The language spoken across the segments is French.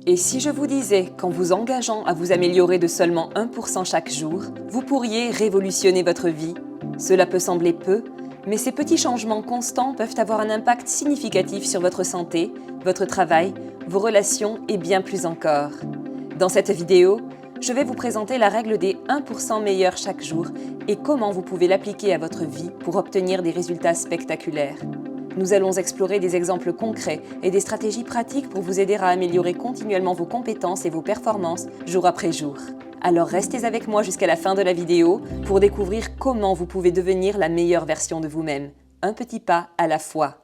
Et si je vous disais qu'en vous engageant à vous améliorer de seulement 1% chaque jour, vous pourriez révolutionner votre vie? Cela peut sembler peu, mais ces petits changements constants peuvent avoir un impact significatif sur votre santé, votre travail, vos relations et bien plus encore. Dans cette vidéo, je vais vous présenter la règle des 1% meilleurs chaque jour et comment vous pouvez l'appliquer à votre vie pour obtenir des résultats spectaculaires. Nous allons explorer des exemples concrets et des stratégies pratiques pour vous aider à améliorer continuellement vos compétences et vos performances jour après jour. Alors restez avec moi jusqu'à la fin de la vidéo pour découvrir comment vous pouvez devenir la meilleure version de vous-même, un petit pas à la fois.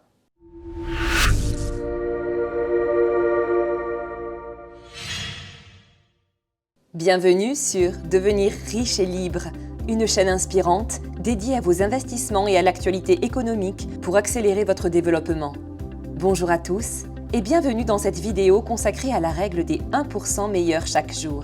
Bienvenue sur Devenir riche et libre, une chaîne inspirante dédiée à vos investissements et à l'actualité économique pour accélérer votre développement. Bonjour à tous et bienvenue dans cette vidéo consacrée à la règle des 1% meilleurs chaque jour.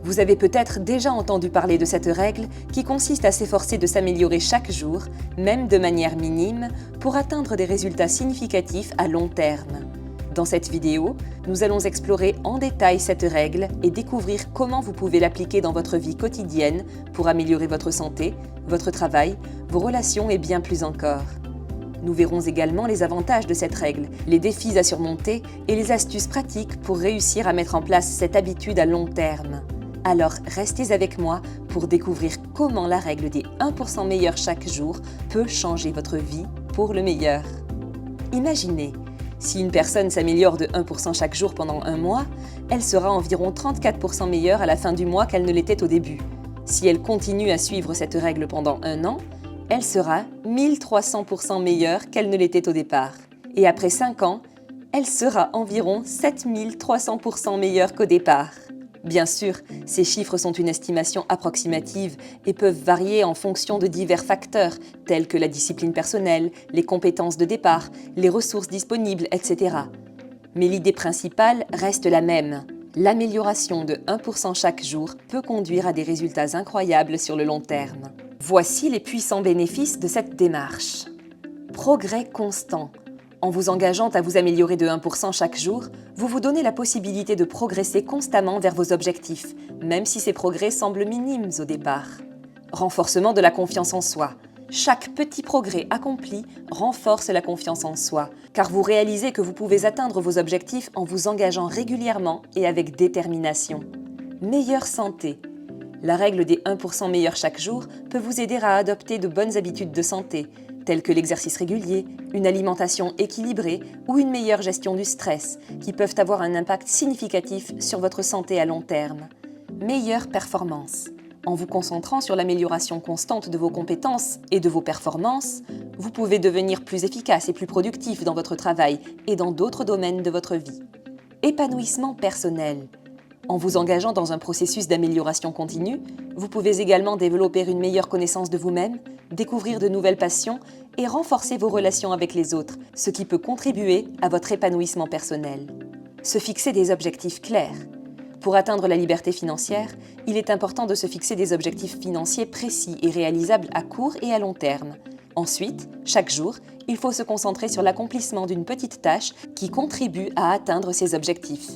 Vous avez peut-être déjà entendu parler de cette règle qui consiste à s'efforcer de s'améliorer chaque jour, même de manière minime, pour atteindre des résultats significatifs à long terme. Dans cette vidéo, nous allons explorer en détail cette règle et découvrir comment vous pouvez l'appliquer dans votre vie quotidienne pour améliorer votre santé, votre travail, vos relations et bien plus encore. Nous verrons également les avantages de cette règle, les défis à surmonter et les astuces pratiques pour réussir à mettre en place cette habitude à long terme. Alors restez avec moi pour découvrir comment la règle des 1% meilleurs chaque jour peut changer votre vie pour le meilleur. Imaginez, si une personne s'améliore de 1% chaque jour pendant un mois, elle sera environ 34% meilleure à la fin du mois qu'elle ne l'était au début. Si elle continue à suivre cette règle pendant un an, elle sera 1300% meilleure qu'elle ne l'était au départ. Et après 5 ans, elle sera environ 7300% meilleure qu'au départ. Bien sûr, ces chiffres sont une estimation approximative et peuvent varier en fonction de divers facteurs, tels que la discipline personnelle, les compétences de départ, les ressources disponibles, etc. Mais l'idée principale reste la même. L'amélioration de 1% chaque jour peut conduire à des résultats incroyables sur le long terme. Voici les puissants bénéfices de cette démarche. Progrès constant. En vous engageant à vous améliorer de 1% chaque jour, vous vous donnez la possibilité de progresser constamment vers vos objectifs, même si ces progrès semblent minimes au départ. Renforcement de la confiance en soi. Chaque petit progrès accompli renforce la confiance en soi, car vous réalisez que vous pouvez atteindre vos objectifs en vous engageant régulièrement et avec détermination. Meilleure santé. La règle des 1% meilleurs chaque jour peut vous aider à adopter de bonnes habitudes de santé, tels que l'exercice régulier, une alimentation équilibrée ou une meilleure gestion du stress, qui peuvent avoir un impact significatif sur votre santé à long terme. Meilleure performance. En vous concentrant sur l'amélioration constante de vos compétences et de vos performances, vous pouvez devenir plus efficace et plus productif dans votre travail et dans d'autres domaines de votre vie. Épanouissement personnel. En vous engageant dans un processus d'amélioration continue, vous pouvez également développer une meilleure connaissance de vous-même, découvrir de nouvelles passions et renforcer vos relations avec les autres, ce qui peut contribuer à votre épanouissement personnel. Se fixer des objectifs clairs. Pour atteindre la liberté financière, il est important de se fixer des objectifs financiers précis et réalisables à court et à long terme. Ensuite, chaque jour, il faut se concentrer sur l'accomplissement d'une petite tâche qui contribue à atteindre ces objectifs.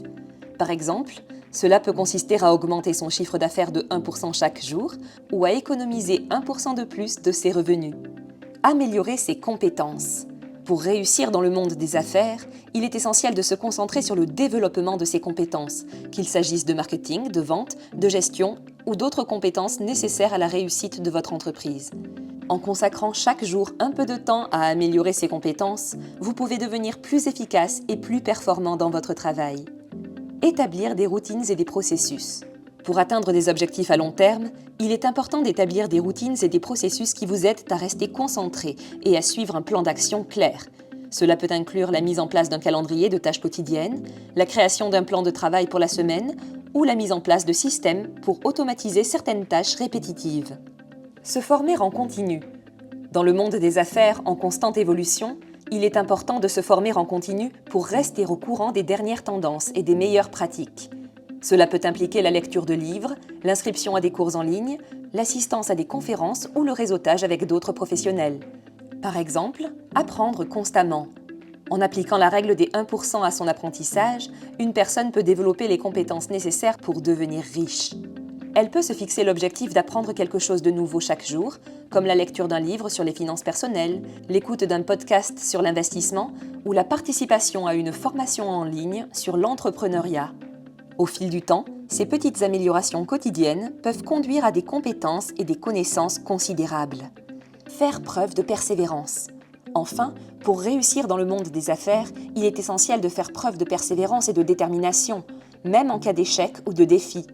Par exemple, cela peut consister à augmenter son chiffre d'affaires de 1% chaque jour ou à économiser 1% de plus de ses revenus. Améliorer ses compétences. Pour réussir dans le monde des affaires, il est essentiel de se concentrer sur le développement de ses compétences, qu'il s'agisse de marketing, de vente, de gestion ou d'autres compétences nécessaires à la réussite de votre entreprise. En consacrant chaque jour un peu de temps à améliorer ses compétences, vous pouvez devenir plus efficace et plus performant dans votre travail. Établir des routines et des processus. Pour atteindre des objectifs à long terme, il est important d'établir des routines et des processus qui vous aident à rester concentré et à suivre un plan d'action clair. Cela peut inclure la mise en place d'un calendrier de tâches quotidiennes, la création d'un plan de travail pour la semaine ou la mise en place de systèmes pour automatiser certaines tâches répétitives. Se former en continu. Dans le monde des affaires en constante évolution, il est important de se former en continu pour rester au courant des dernières tendances et des meilleures pratiques. Cela peut impliquer la lecture de livres, l'inscription à des cours en ligne, l'assistance à des conférences ou le réseautage avec d'autres professionnels. Par exemple, apprendre constamment. En appliquant la règle des 1% à son apprentissage, une personne peut développer les compétences nécessaires pour devenir riche. Elle peut se fixer l'objectif d'apprendre quelque chose de nouveau chaque jour, comme la lecture d'un livre sur les finances personnelles, l'écoute d'un podcast sur l'investissement ou la participation à une formation en ligne sur l'entrepreneuriat. Au fil du temps, ces petites améliorations quotidiennes peuvent conduire à des compétences et des connaissances considérables. Faire preuve de persévérance. Enfin, pour réussir dans le monde des affaires, il est essentiel de faire preuve de persévérance et de détermination, même en cas d'échec ou de défi.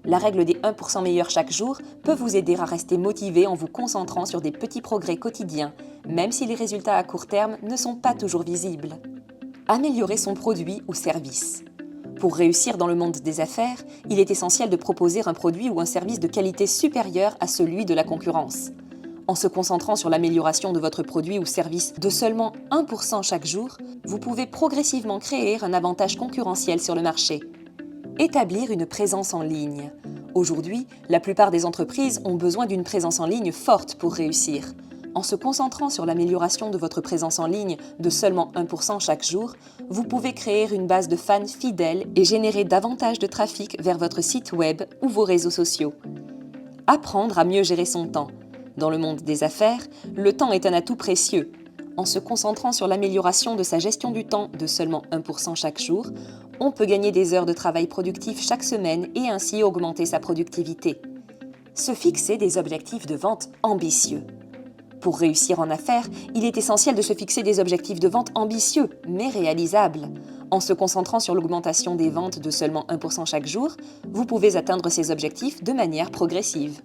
La règle des 1% meilleurs chaque jour peut vous aider à rester motivé en vous concentrant sur des petits progrès quotidiens, même si les résultats à court terme ne sont pas toujours visibles. Améliorer son produit ou service. Pour réussir dans le monde des affaires, il est essentiel de proposer un produit ou un service de qualité supérieure à celui de la concurrence. En se concentrant sur l'amélioration de votre produit ou service de seulement 1% chaque jour, vous pouvez progressivement créer un avantage concurrentiel sur le marché. Établir une présence en ligne. Aujourd'hui, la plupart des entreprises ont besoin d'une présence en ligne forte pour réussir. En se concentrant sur l'amélioration de votre présence en ligne de seulement 1% chaque jour, vous pouvez créer une base de fans fidèles et générer davantage de trafic vers votre site web ou vos réseaux sociaux. Apprendre à mieux gérer son temps. Dans le monde des affaires, le temps est un atout précieux. En se concentrant sur l'amélioration de sa gestion du temps de seulement 1% chaque jour, on peut gagner des heures de travail productif chaque semaine et ainsi augmenter sa productivité. Se fixer des objectifs de vente ambitieux. Pour réussir en affaires, il est essentiel de se fixer des objectifs de vente ambitieux, mais réalisables. En se concentrant sur l'augmentation des ventes de seulement 1% chaque jour, vous pouvez atteindre ces objectifs de manière progressive.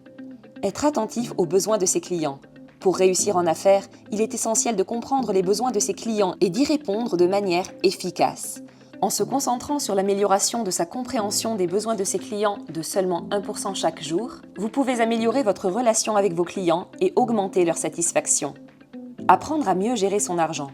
Être attentif aux besoins de ses clients. Pour réussir en affaires, il est essentiel de comprendre les besoins de ses clients et d'y répondre de manière efficace. En se concentrant sur l'amélioration de sa compréhension des besoins de ses clients de seulement 1% chaque jour, vous pouvez améliorer votre relation avec vos clients et augmenter leur satisfaction. Apprendre à mieux gérer son argent.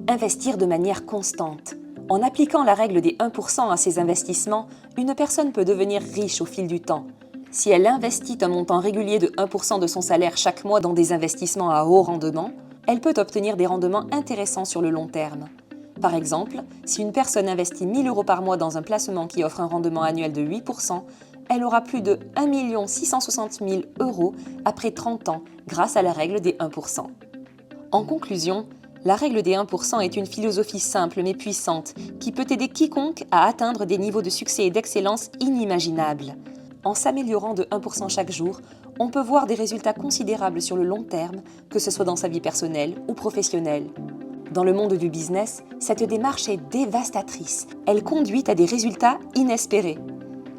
Investir de manière constante. En appliquant la règle des 1% à ses investissements, une personne peut devenir riche au fil du temps. Si elle investit un montant régulier de 1% de son salaire chaque mois dans des investissements à haut rendement, elle peut obtenir des rendements intéressants sur le long terme. Par exemple, si une personne investit 1 000 € par mois dans un placement qui offre un rendement annuel de 8%, elle aura plus de 1 660 000 € après 30 ans grâce à la règle des 1%. En conclusion, la règle des 1% est une philosophie simple mais puissante qui peut aider quiconque à atteindre des niveaux de succès et d'excellence inimaginables. En s'améliorant de 1% chaque jour, on peut voir des résultats considérables sur le long terme, que ce soit dans sa vie personnelle ou professionnelle. Dans le monde du business, cette démarche est dévastatrice. Elle conduit à des résultats inespérés.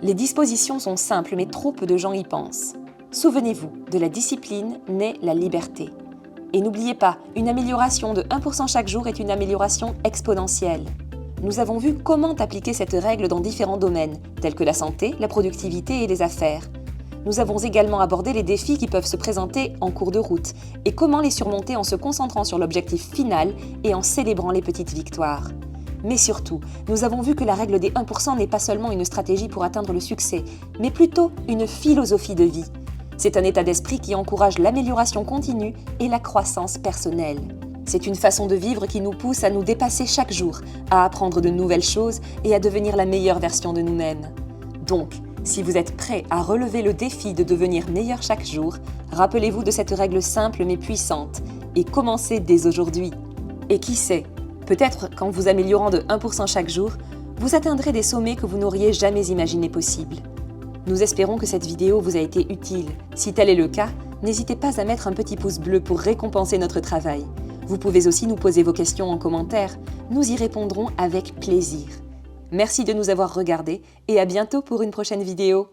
Les dispositions sont simples, mais trop peu de gens y pensent. Souvenez-vous, de la discipline naît la liberté. Et n'oubliez pas, une amélioration de 1% chaque jour est une amélioration exponentielle. Nous avons vu comment appliquer cette règle dans différents domaines, tels que la santé, la productivité et les affaires. Nous avons également abordé les défis qui peuvent se présenter en cours de route et comment les surmonter en se concentrant sur l'objectif final et en célébrant les petites victoires. Mais surtout, nous avons vu que la règle des 1% n'est pas seulement une stratégie pour atteindre le succès, mais plutôt une philosophie de vie. C'est un état d'esprit qui encourage l'amélioration continue et la croissance personnelle. C'est une façon de vivre qui nous pousse à nous dépasser chaque jour, à apprendre de nouvelles choses et à devenir la meilleure version de nous-mêmes. Donc, si vous êtes prêt à relever le défi de devenir meilleur chaque jour, rappelez-vous de cette règle simple mais puissante et commencez dès aujourd'hui. Et qui sait, peut-être qu'en vous améliorant de 1% chaque jour, vous atteindrez des sommets que vous n'auriez jamais imaginés possibles. Nous espérons que cette vidéo vous a été utile. Si tel est le cas, n'hésitez pas à mettre un petit pouce bleu pour récompenser notre travail. Vous pouvez aussi nous poser vos questions en commentaire. Nous y répondrons avec plaisir. Merci de nous avoir regardés et à bientôt pour une prochaine vidéo.